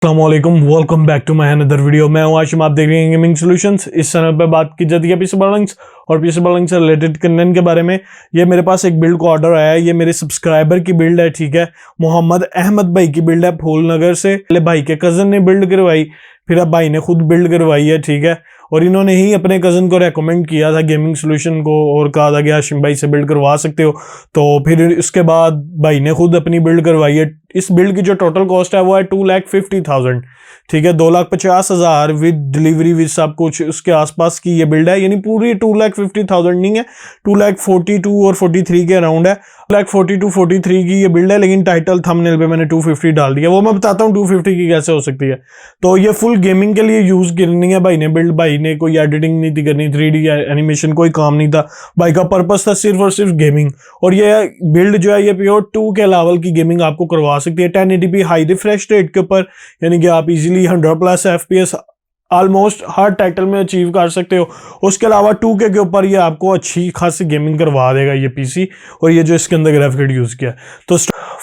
अस्सलामुअलैकुम, welcome back to my another video. मैं हूं आशिम, आप देख रहे हैं गेमिंग सॉल्यूशंस। इस चैनल पे बात की जाती है पीसी बर्निंग्स और पीसी बर्निंग से रिलेटेड कंटेंट के बारे में। ये मेरे पास एक बिल्ड का ऑर्डर आया है, ये मेरे सब्सक्राइबर की बिल्ड है, ठीक है। मोहम्मद अहमद भाई की बिल्ड है फूलनगर से। पहले भाई के कजन ने बिल्ड करवाई, फिर अब भाई ने खुद बिल्ड करवाई है, ठीक है। और इन्होंने ही अपने कजन को रेकमेंड किया था गेमिंग सॉल्यूशन को और कहा था कि आशिम भाई से बिल्ड करवा सकते हो। तो फिर उसके बाद भाई ने खुद अपनी बिल्ड करवाई है। इस बिल्ड की जो टोटल कॉस्ट है वो है 2,50,000, ठीक है। 2,50,000 विद डिलीवरी विद सब कुछ उसके आसपास की ये बिल्ड है, यानी पूरी 2,50,000 नहीं है, 2,42 और 43 के अराउंड है। 2,42 43 की ये बिल्ड है, लेकिन टाइटल थंबनेल पे मैंने 250 डाल दिया। वो मैं बताता हूँ 250 की कैसे हो सकती है। तो ये फुल गेमिंग के लिए यूज करनी है भाई ने बिल्ड। भाई ने कोई एडिटिंग नहीं थी करनी, 3D एनिमेशन कोई काम नहीं था। भाई का पर्पस था सिर्फ और सिर्फ गेमिंग। और ये बिल्ड जो है ये प्योर 2 के लेवल की गेमिंग आपको करवा सकती है 1080p हाई रिफ्रेश रेट के ऊपर, यानी कि आप इजीली 100+ FPS ऑलमोस्ट हर टाइटल में अचीव कर सकते हो। उसके अलावा 2K के ऊपर ये आपको अच्छी खासी गेमिंग करवा देगा ये पीसी। और ये जो इसके अंदर ग्राफिक यूज किया, तो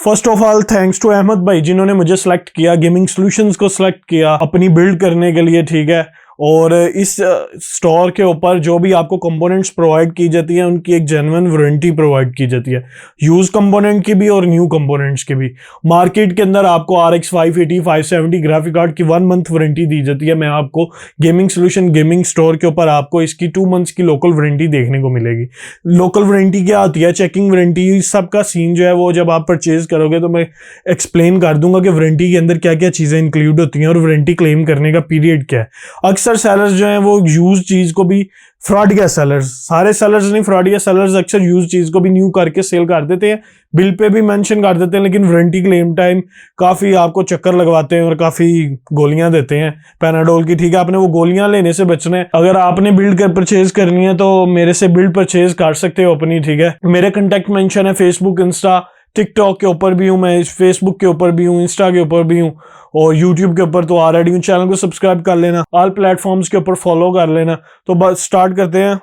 first of all thanks to Ahmed भाई जिन्होंने मुझे सेलेक्ट किया, गेमिंग सॉल्यूशंस को सिलेक्ट किया अपनी बिल्ड करने के लिए, ठीक है। और इस स्टोर के ऊपर जो भी आपको कंपोनेंट्स प्रोवाइड की जाती है उनकी एक जेन्युइन वारंटी प्रोवाइड की जाती है, यूज कंपोनेंट की भी और न्यू कंपोनेंट्स की भी। मार्केट के अंदर आपको RX 580 570 ग्राफिक कार्ड की 1 मंथ वारंटी दी जाती है। मैं आपको गेमिंग सॉल्यूशन गेमिंग स्टोर के ऊपर आपको इसकी 2 मंथ्स की लोकल वारंटी देखने को मिलेगी। लोकल वारंटी क्या होती है, चेकिंग वारंटी, सबका सीन जो है वो जब आप परचेज करोगे तो मैं एक्सप्लेन कर दूंगा कि वारंटी के अंदर क्या क्या चीजें इंक्लूड होती हैं और वारंटी क्लेम करने का पीरियड क्या है। अक्सर सेलर्स जो हैं वो यूज चीज को भी फ्रॉडिया सेलर्स, सारे सेलर्स नहीं, फ्रॉडिया सेलर्स अक्सर यूज चीज को भी न्यू करके सेल कर देते हैं, बिल पे भी मेंशन कर देते हैं, लेकिन वारंटी क्लेम टाइम काफी आपको चक्कर लगवाते हैं और काफी गोलियां देते हैं पैनाडोल की, ठीक है। आपने वो गोलियां लेने से बचना है। अगर आपने बिल्ड कर परचेज करनी है तो मेरे से बिल्ड परचेज कर सकते हो अपनी, ठीक है। मेरे कंटेक्ट मेंशन है फेसबुक, इंस्टा, टिकटॉक के ऊपर भी हूं मैं, फेसबुक के ऊपर भी हूं, इंस्टा के ऊपर भी हूं और यूट्यूब के ऊपर तो ऑलरेडी हूं। चैनल को सब्सक्राइब कर लेना, ऑल प्लेटफॉर्म्स के ऊपर फॉलो कर लेना। तो बस स्टार्ट करते हैं।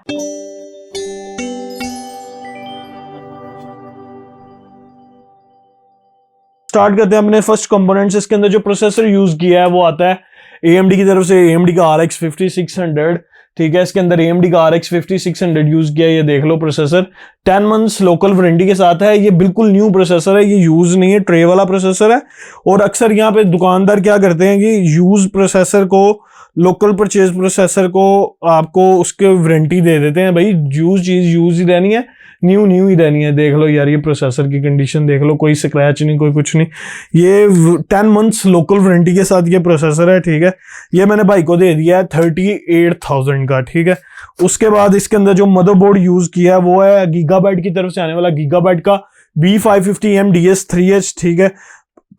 अपने फर्स्ट कंपोनेंट्स। इसके अंदर जो प्रोसेसर यूज किया है वो आता है AMD की तरफ से, AMD का RX 5600, ठीक है। इसके अंदर AMD का RX 5600 यूज किया, ये देख लो प्रोसेसर 10 मंथ्स लोकल वारंटी के साथ है। ये बिल्कुल न्यू प्रोसेसर है, ये यूज नहीं है, ट्रे वाला प्रोसेसर है। और अक्सर यहाँ पे दुकानदार क्या करते हैं कि यूज प्रोसेसर को, लोकल परचेज प्रोसेसर को आपको उसके वारंटी दे देते हैं। भाई यूज चीज यूज ही रहनी है, न्यू न्यू ही रहनी है। देख लो यार, ये प्रोसेसर की कंडीशन देख लो, कोई स्क्रैच नहीं, कोई कुछ नहीं। ये 10 मंथ्स लोकल वारंटी के साथ ये प्रोसेसर है, ठीक है। ये मैंने भाई को दे दिया है 38,000 का, ठीक है। उसके बाद इसके अंदर जो मदरबोर्ड यूज किया है वो है गीगाबाइट की तरफ से आने वाला गीगाबाइट का B550M DS3H, ठीक है।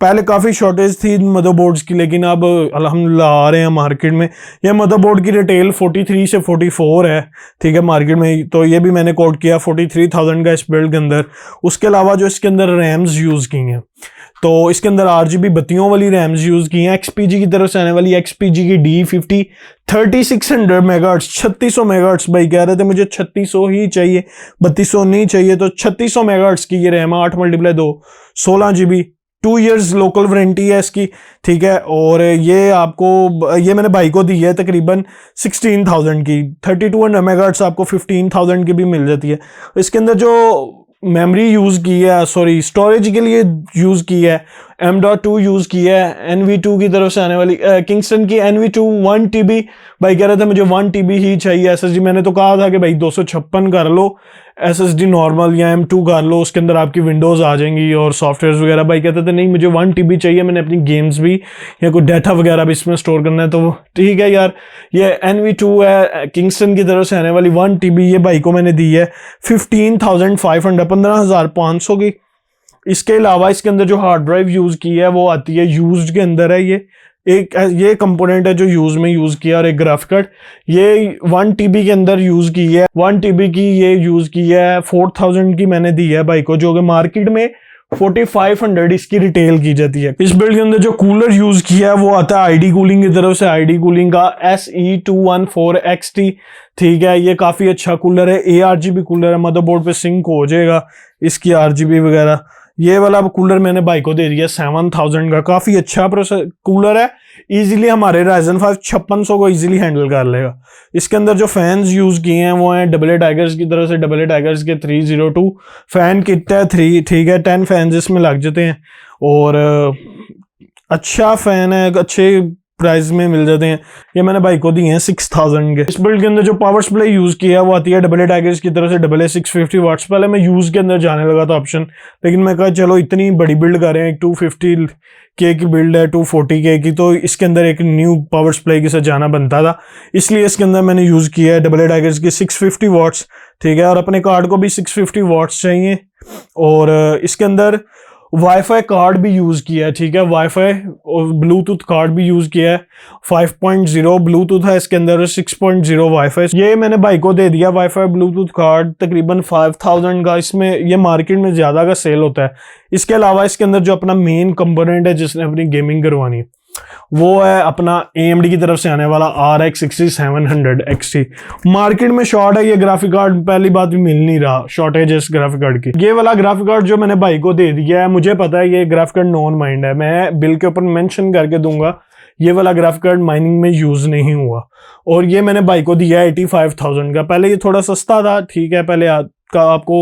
पहले काफ़ी शॉर्टेज थी मदरबोर्ड्स की, लेकिन अब अल्हम्दुलिल्लाह आ रहे हैं मार्केट में। यह मदरबोर्ड की रिटेल 43 से 44 है, ठीक है, मार्केट में। तो ये भी मैंने कोट किया 43,000 का इस बिल्ड के अंदर। उसके अलावा जो इसके अंदर रैम्स यूज़ की हैं, तो इसके अंदर RGB बत्तियों वाली रैम्स यूज़ की हैं। XPG की तरफ से आने वाली XPG की D50 3600 मेगाहर्ट्ज, 3600 मेगाहर्ट्ज। भाई कह रहे थे मुझे 3600 ही चाहिए, 3200 नहीं चाहिए, तो 3600 मेगाहर्ट्ज की ये रैम है। 8 × 2 16 GB, 2 इयर्स लोकल वारंटी है इसकी, ठीक है। और ये आपको, ये मैंने भाई को दी है तकरीबन 16,000 की। 3200 मेगाहर्ट्ज आपको 15,000 की भी मिल जाती है। इसके अंदर जो मेमोरी यूज़ की है, सॉरी स्टोरेज के लिए यूज़ की है, M.2 यूज़ की है, NV2 की तरफ से आने वाली किंगस्टन की NV2 1 TB। भाई कह रहे थे मुझे 1 TB ही चाहिए SSD। मैंने तो कहा था कि भाई 256 कर लो SSD नॉर्मल, या M2 कर लो, उसके अंदर आपकी विंडोज़ आ जाएंगी और सॉफ्टवेयर वगैरह। भाई कहते थे नहीं मुझे 1 TB चाहिए, मैंने अपनी गेम्स भी या कोई डाटा वगैरह भी इसमें स्टोर करना है। तो ठीक है यार, ये NV2 है किंगस्टन की तरफ से आने वाली 1 TB। ये भाई को मैंने दी है 15,500, 15,500 की। इसके अलावा इसके अंदर जो हार्ड ड्राइव यूज़ की है वो आती है यूज्ड के अंदर है। ये कंपोनेंट है जो यूज में यूज़ किया, और एक ग्राफिक कार्ड ये 1 TB के अंदर यूज़ की है। 1 TB की ये यूज़ की है, 4,000 की मैंने दी है भाई को, जो कि मार्केट में 4,500 इसकी रिटेल की जाती है। इस बिल्ड के अंदर जो कूलर यूज़ किया है वो आता है ID कूलिंग की तरफ से, ID कूलिंग का SE214XT, ठीक है। ये काफ़ी अच्छा कूलर है, ARGB कूलर है, मदरबोर्ड पे सिंक हो जाएगा इसकी RGB वगैरह। ये वाला कूलर मैंने भाई को दे दिया 7000 का, काफी अच्छा कूलर है, इजीली हमारे Ryzen 5 5600 को इजीली हैंडल कर लेगा। इसके अंदर जो फैंस यूज किए हैं वो हैं डबल टाइगर्स की तरफ से, डबल टाइगर्स के 302 फैन किट है 3, ठीक है 10 फैंस इसमें लग जाते हैं और अच्छा फैन है, अच्छे प्राइस में मिल जाते हैं। ये मैंने भाई को दिए हैं 6000 के। इस बिल्ड के अंदर जो पावर सप्लाई यूज किया वो आती है डबल टाइगर्स की तरफ से, डबल ए 650 वाट्स। पहले मैं यूज के अंदर जाने लगा था ऑप्शन, लेकिन मैं कहा चलो इतनी बड़ी बिल्ड कर रहे हैं, 250K की बिल्ड है 240K की, तो इसके अंदर एक न्यू पावर सप्लाई के साथ जाना बनता था, इसलिए इसके अंदर मैंने यूज किया है डबल टाइगर्स की 650 वाट्स, ठीक है। और अपने कार्ड को भी 650 वाट्स चाहिए और इसके अंदर वाईफाई कार्ड भी यूज किया है, ठीक है, वाईफाई और ब्लूटूथ कार्ड भी यूज किया है। 5.0 ब्लूटूथ है इसके अंदर, 6.0 वाईफाई। ये मैंने भाई को दे दिया वाईफाई ब्लूटूथ कार्ड तकरीबन 5000 का। इसमें ये मार्केट में ज्यादा का सेल होता है। इसके अलावा इसके अंदर जो अपना मेन कंपोनेंट है जिसने अपनी गेमिंग करवानी है वो है अपना AMD की तरफ से आने वाला RX 6700 XT। मार्केट में शॉर्ट है ये ग्राफिक कार्ड, पहली बात भी मिल नहीं रहा, शॉर्टेज है इस ग्राफिक कार्ड की। ये वाला ग्राफिक कार्ड जो मैंने भाई को दे दिया है, मुझे पता है ये ग्राफिक कार्ड नॉन माइंड है, मैं बिल के ऊपर मेंशन करके दूंगा ये वाला ग्राफिक कार्ड माइनिंग में यूज नहीं हुआ। और ये मैंने भाई को दिया 85,000 का। पहले ये थोड़ा सस्ता था, ठीक है, पहले का आपको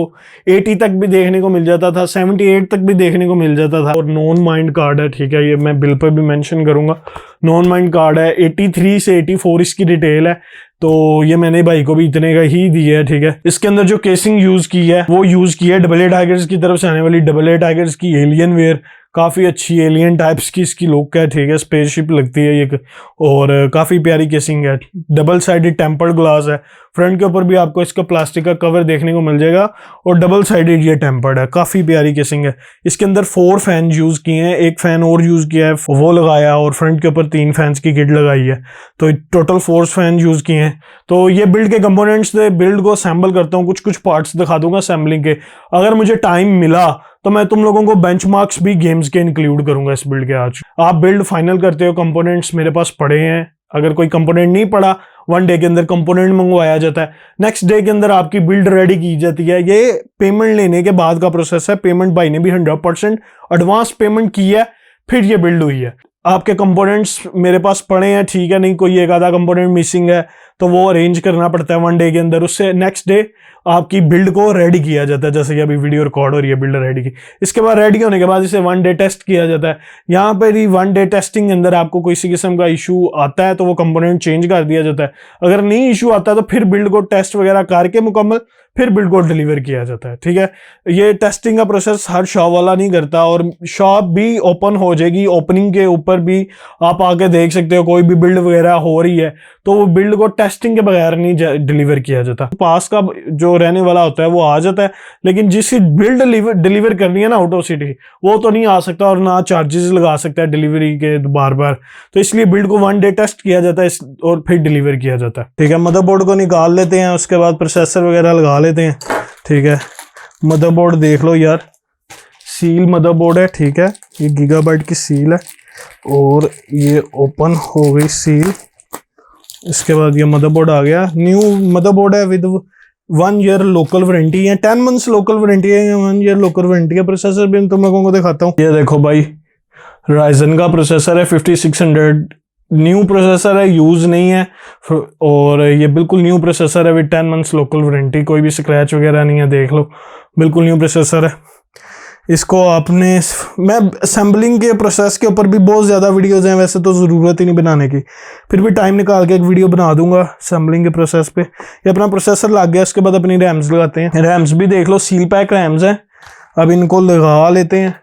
80 तक भी देखने को मिल जाता था, 78 तक भी देखने को मिल जाता था। और नॉन माइंड कार्ड है, ठीक है, ये मैं बिल पर भी मेंशन करूंगा, नॉन माइंड कार्ड है। 83 से 84 इसकी डिटेल है, तो ये मैंने भाई को भी इतने का ही दिया है, ठीक है। इसके अंदर जो केसिंग यूज की है वो यूज की है डबल ए टाइगर्स की तरफ से आने वाली डबल ए टाइगर्स की एलियन वेयर, काफी अच्छी एलियन टाइप्स की इसकी लुक है, ठीक है, स्पेसशिप लगती है ये और काफी प्यारी केसिंग है। डबल साइडेड टेम्पर्ड ग्लास है, फ्रंट के ऊपर भी आपको इसका प्लास्टिक का कवर देखने को मिल जाएगा और डबल साइडेड ये टेम्पर्ड है, काफी प्यारी केसिंग है। इसके अंदर 4 फैन यूज किए हैं, एक फैन और यूज किया है वो लगाया और फ्रंट के ऊपर 3 फैंस की किट लगाई है, तो टोटल 4 फैन यूज किए हैं। तो ये बिल्ड के कंपोनेंट्स से बिल्ड को असेंबल करता हूँ, कुछ कुछ पार्ट्स दिखा दूंगा असेंबलिंग के। अगर मुझे टाइम मिला तो मैं तुम लोगों को बेंचमार्क्स भी गेम्स के इंक्लूड करूंगा इस बिल्ड के। आज आप बिल्ड फाइनल करते हो, कंपोनेंट्स मेरे पास पड़े हैं, अगर कोई कंपोनेंट नहीं पड़ा 1 डे के अंदर कंपोनेंट मंगवाया जाता है, नेक्स्ट डे के अंदर आपकी बिल्ड रेडी की जाती है। ये पेमेंट लेने के बाद का प्रोसेस है, पेमेंट भाई ने भी 100% एडवांस पेमेंट की है, फिर ये बिल्ड हुई है। आपके कंपोनेंट्स मेरे पास पड़े हैं, ठीक है, नहीं कोई एक आधा कंपोनेंट मिसिंग है तो वो अरेंज करना पड़ता है 1 डे के अंदर, उससे नेक्स्ट डे आपकी बिल्ड को रेडी किया जाता है। जैसे कि अभी वीडियो रिकॉर्ड हो रही है, बिल्ड रेडी की, इसके बाद रेडी होने के बाद इसे 1 डे टेस्ट किया जाता है। यहाँ पर ही 1 डे टेस्टिंग के अंदर आपको किसी किस्म का इशू आता है तो वो कंपोनेंट चेंज कर दिया जाता है, अगर नहीं इशू आता है तो फिर बिल्ड को टेस्ट वगैरह करके मुकम्मल फिर बिल्ड को डिलीवर किया जाता है, ठीक है। ये टेस्टिंग का प्रोसेस हर शॉप वाला नहीं करता और शॉप भी ओपन हो जाएगी, ओपनिंग के ऊपर भी आप आके देख सकते हो, कोई भी बिल्ड वगैरह हो रही है तो वो बिल्ड को टेस्टिंग के बगैर नहीं डिलीवर किया जाता। पास का जो रहने वाला होता है वो आ जाता है, लेकिन जिसकी बिल्ड डिलीवर करनी है ना आउट ऑफ सिटी, वो तो नहीं आ सकता और ना चार्जेस लगा सकता है डिलीवरी के बार बार, तो इसलिए बिल्ड को 1 डे टेस्ट किया जाता है और फिर डिलीवर किया जाता है, ठीक है। मदरबोर्ड को निकाल लेते हैं, उसके बाद प्रोसेसर वगैरह लगा लेते हैं, ठीक है। मदरबोर्ड देख लो यार, सील मदरबोर्ड है, ठीक है, ये गीगाबाइट की सील है और ये ओपन हो गई सील। इसके बाद ये मदरबोर्ड आ गया, न्यू मदरबोर्ड है विद 1 ईयर लोकल वारंटी है, 10 मंथ्स लोकल वारंटी है, 1 ईयर लोकल वारंटी है। प्रोसेसर भी तुम लोगों को दिखाता हूँ, ये देखो भाई राइजन का प्रोसेसर है 5600, न्यू प्रोसेसर है, यूज नहीं है और ये बिल्कुल न्यू प्रोसेसर है विद 10 मंथ्स लोकल वारंटी, कोई भी स्क्रैच वगैरह नहीं है, देख लो बिल्कुल न्यू प्रोसेसर है। इसको आपने, मैं असेंबलिंग के प्रोसेस के ऊपर भी बहुत ज़्यादा वीडियोज़ हैं, वैसे तो ज़रूरत ही नहीं बनाने की, फिर भी टाइम निकाल के एक वीडियो बना दूंगा असेंबलिंग के प्रोसेस पे। ये अपना प्रोसेसर लग गया, इसके बाद अपनी रैम्स लगाते हैं। रैम्स भी देख लो, सील पैक रैम्स हैं, अब इनको लगा लेते हैं।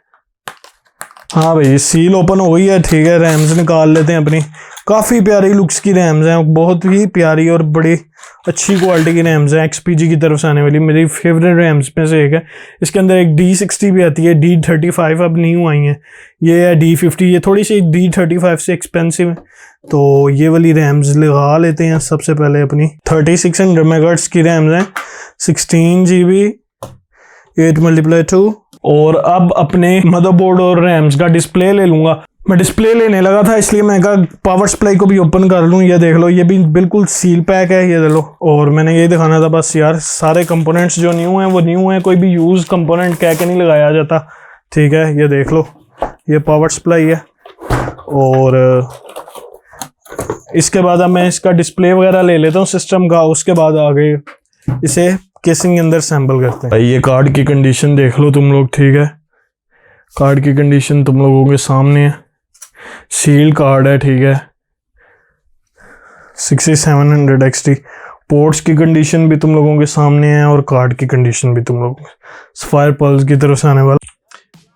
हाँ भाई सील ओपन हो गई है, ठीक है, रैम्स निकाल लेते हैं अपनी। काफ़ी प्यारी लुक्स की रैम्स हैं, बहुत ही प्यारी और बड़ी अच्छी क्वालिटी की रैम्स हैं, XPG की तरफ से आने वाली मेरी फेवरेट रैम्स में से एक है। इसके अंदर एक D60 भी आती है, D35 अब न्यू आई है, ये है D50, ये थोड़ी सी D35 से एक्सपेंसिव है, तो ये वाली रैम्स लगा लेते हैं। सबसे पहले अपनी 3600 मेगाहर्ट्ज़ की रैम्स हैं, 16 GB 8x2। और अब अपने मदरबोर्ड और रैम्स का डिस्प्ले ले लूँगा। मैं डिस्प्ले लेने लगा था इसलिए मैं कहा पावर सप्लाई को भी ओपन कर लूँ। ये देख लो, ये भी बिल्कुल सील पैक है, ये देख लो। और मैंने यही दिखाना था बस यार, सारे कंपोनेंट्स जो न्यू हैं वो न्यू हैं, कोई भी यूज कंपोनेंट कह के नहीं लगाया जाता, ठीक है, ये देख लो, ये पावर सप्लाई है। और इसके बाद अब मैं इसका डिस्प्ले वगैरह ले लेता हूँ सिस्टम का, उसके बाद आगे इसे केसिंग के अंदर सैंपल करते हैं। भाई ये कार्ड की कंडीशन देख लो तुम लोग, ठीक है, कार्ड की कंडीशन तुम लोगों के सामने है, सील कार्ड है, ठीक है, 6700 XT। पोर्ट्स की कंडीशन भी तुम लोगों के सामने है और कार्ड की कंडीशन भी तुम लोगों को फायर पल्स की तरफ से आने वाला।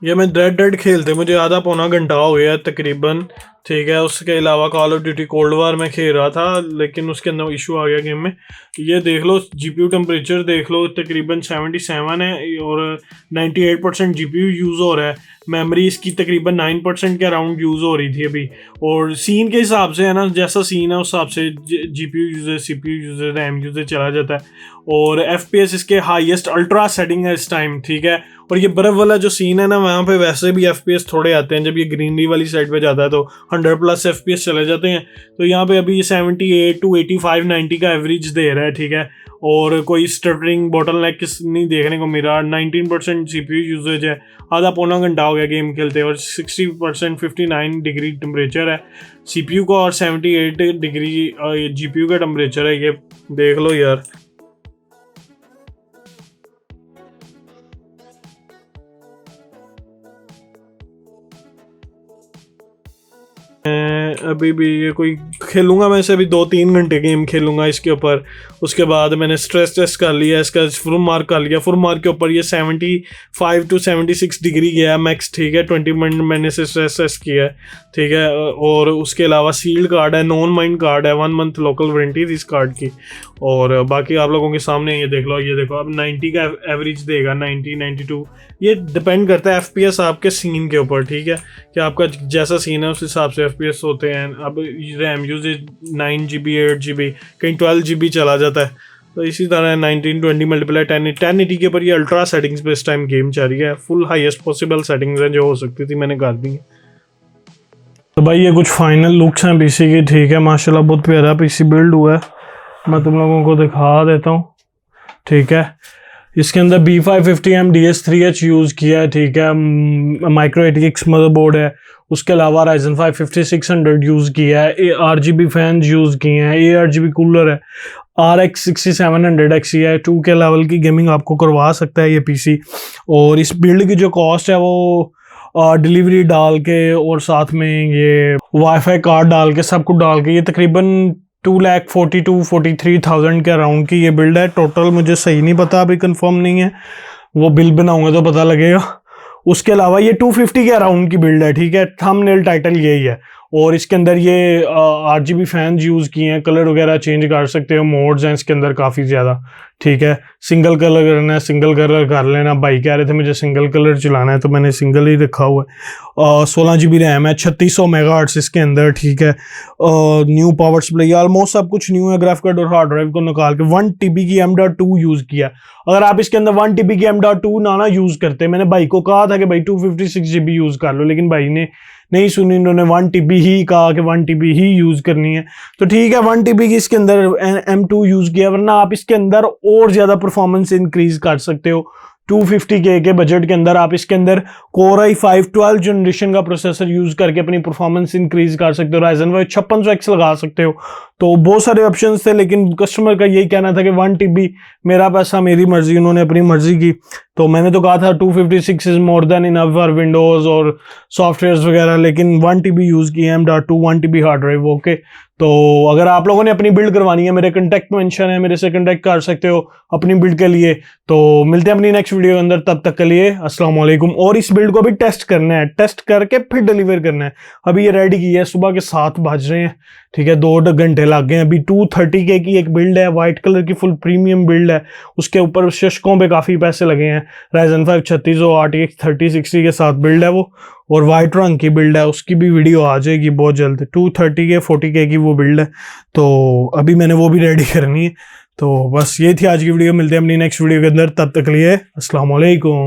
ये मैं रेड डेड खेलते मुझे आधा पौना घंटा हो गया तकरीबन, ठीक है। उसके अलावा call of duty cold war में खेल रहा था, लेकिन उसके अंदर इशू आ गया गेम में। ये देख लो जीपीयू टेम्परेचर देख लो, तकरीबन 77 है और 98% जीपीयू यूज़ हो रहा है। मेमोरी इसकी तकरीबन 9% के अराउंड यूज़ हो रही थी अभी। और सीन के हिसाब से है ना, जैसा सीन है उस हिसाब से GPU usage, CPU usage, RAM usage चला जाता है। और एफपीएस इसके हाईएस्ट अल्ट्रा सेटिंग है इस टाइम, ठीक है। और ये बर्फ़ वाला जो सीन है ना, वहाँ पे वैसे भी एफपीएस थोड़े आते हैं, जब ये ग्रीनरी वाली साइड पे जाता है तो 100+ एफपीएस चले जाते हैं। तो यहाँ पे अभी 78 to 85, 90 का एवरेज दे रहा है, ठीक है। और कोई स्टटरिंग बॉटलनेक नहीं देखने को मिला। 19% सीपीयू यूजेज है, आधा पौना घंटा हो गया गेम खेलते, और 60% 59 डिग्री टेम्परेचर है सीपीयू का और 78 डिग्री जीपीयू का टेम्परेचर है। ये देख लो यार, अभी भी ये कोई खेलूंगा मैं इसे, अभी 2-3 घंटे गेम खेलूंगा इसके ऊपर। उसके बाद मैंने स्ट्रेस टेस्ट कर लिया, इसका फुल मार्क कर लिया। फुल मार्क के ऊपर ये 75 to 76 डिग्री गया मैक्स, ठीक है। 20 मिनट मैंने इसे स्ट्रेस टेस्ट किया है, ठीक है। और उसके अलावा सील्ड कार्ड है, नॉन माइंड कार्ड है, 1 मंथ लोकल वारंटी थी इस कार्ड की। और बाकी आप लोगों के सामने ये देख लो, ये देखो अब 90 का एवरेज देगा, 90, 92। ये डिपेंड करता है एफपीएस आपके सीन के ऊपर, ठीक है, कि आपका जैसा सीन है उस हिसाब से एफपीएस होते हैं। अब रैम यूजेज 9 GB, 8 GB, कहीं 12 GB चला जाता है। तो इसी तरह 1920 × 1080 के ऊपर ये अल्ट्रा सेटिंग्स पे इस टाइम गेम चल रही है। फुल हाईएस्ट पॉसिबल सेटिंग्स हैं, जो हो सकती थी मैंने कर दी है। तो भाई ये कुछ फाइनल लुक्स हैं पीसी की, ठीक है। माशाल्लाह बहुत प्यारा पीसी बिल्ड हुआ है, मैं तुम लोगों को दिखा देता हूँ, ठीक है। इसके अंदर B550M DS3H यूज़ किया है, ठीक है। माइक्रो ATX मदरबोर्ड है। उसके अलावा Ryzen 5 5600 यूज़ किया है। RGB फैंस यूज़ किए हैं, ARGB कूलर है। RX 6700 XE है, 2K लेवल की गेमिंग आपको करवा सकता है ये पीसी। और इस बिल्ड की जो कॉस्ट है वो डिलीवरी डाल के और साथ में ये वाईफाई कार्ड डाल के, सब कुछ डाल के, ये तकरीबन 2,42,000-43,000 के अराउंड की ये बिल्ड है टोटल। मुझे सही नहीं पता, अभी कंफर्म नहीं है, वो बिल बनाऊंगा तो पता लगेगा। उसके अलावा ये 250 के अराउंड की बिल्ड है, ठीक है। थंबनेल टाइटल यही है। और इसके अंदर ये RGB फैंस यूज़ किए हैं, कलर वगैरह चेंज कर सकते हो, मोड्स हैं इसके अंदर काफ़ी ज़्यादा, ठीक है। सिंगल कलर करना है, सिंगल कलर कर लेना। भाई कह रहे थे मुझे सिंगल कलर चलाना है, तो मैंने सिंगल ही रखा हुआ है। 16 GB रैम है, 3600 मेगाहर्ट्ज़ इसके अंदर, ठीक है। न्यू पावर सप्लाई, ऑलमोस्ट सब कुछ न्यू है। ग्राफिक कार्ड और हार्ड ड्राइव को निकाल के 1 TB की M.2 यूज़ किया। अगर आप इसके अंदर 1 TB की M.2 ना यूज़ करते, मैंने भाई को कहा था कि भाई 256 GB यूज़ कर लो, लेकिन भाई ने नहीं सुनी, इन्होंने 1 TB ही कहा कि 1 TB ही यूज़ करनी है। तो ठीक है, 1 TB की इसके अंदर M.2 यूज़ किया, वरना आप इसके अंदर और ज़्यादा परफॉर्मेंस इंक्रीज कर सकते हो। 250K के बजट के अंदर आप इसके अंदर Core i5 12 जनरेशन का प्रोसेसर यूज़ करके अपनी परफॉर्मेंस इंक्रीज कर सकते हो। Ryzen 5 5600X लगा सकते हो। तो बहुत सारे ऑप्शंस थे, लेकिन कस्टमर का यही कहना था कि 1 TB मेरा पैसा मेरी मर्जी, उन्होंने अपनी मर्जी की। तो मैंने तो कहा था 256 is more than enough for Windows और सॉफ्टवेयर्स वगैरह, लेकिन 1 TB यूज़ की, M.2 1 TB hard drive, okay. तो अगर आप लोगों ने अपनी बिल्ड करवानी है, मेरे कॉन्टैक्ट मेंशन है, मेरे से कॉन्टैक्ट कर सकते हो अपनी बिल्ड के लिए। तो मिलते हैं अपनी नेक्स्ट वीडियो के अंदर, तब तक के लिए अस्सलाम वालेकुम। और इस बिल्ड को भी टेस्ट करना है, टेस्ट करके फिर डिलीवर करना है। अभी ये रेडी की है, सुबह के 7 बज रहे हैं, ठीक है, 2 घंटे लग गए हैं। अभी 230K की एक बिल्ड है, वाइट कलर की फुल प्रीमियम बिल्ड है, उसके ऊपर शशकों पे काफ़ी पैसे लगे हैं। Ryzen 5 3600 RTX 3060 के साथ बिल्ड है वो, और वाइट रंग की बिल्ड है, उसकी भी वीडियो आ जाएगी बहुत जल्द। 230K 40K की वो बिल्ड है, तो अभी मैंने वो भी रेडी करनी है। तो बस ये थी आज की वीडियो, मिलते हैं अपनी नेक्स्ट वीडियो के अंदर, तब तक के लिए अस्सलाम वालेकुम।